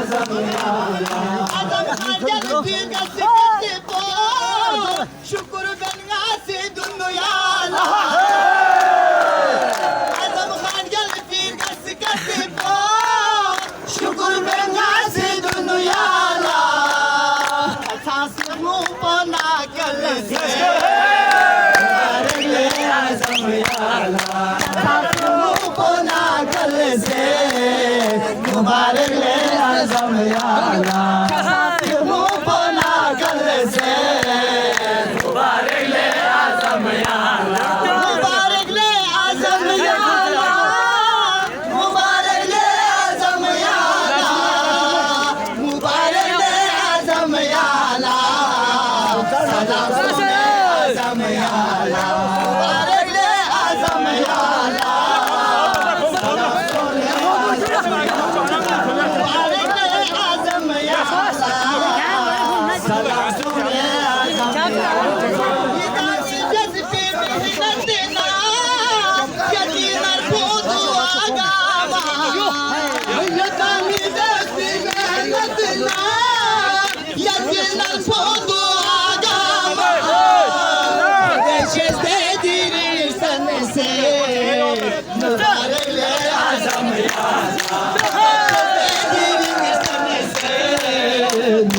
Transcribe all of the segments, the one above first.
azam yala azam hanjal pir gasi gasi bo şükür ben gasi dünyala azam hanjal pir gasi gasi bo şükür ben gasi dünyala tasmu bana kalse azam yala tasmu bana kalse मुबारक ले आज़म या अल्लाह मुबना गल से मुबारक ले आज़म या अल्लाह मुबारक ले आज़म या अल्लाह मुबारक ले आज़म या अल्लाह मुबारक ले आज़म या अल्लाह सलाम सुने आज़म या अल्लाह मुबारक ले आज़म या अल्लाह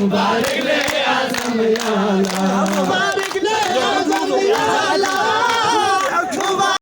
मुबारक ले आज़म या अल्लाह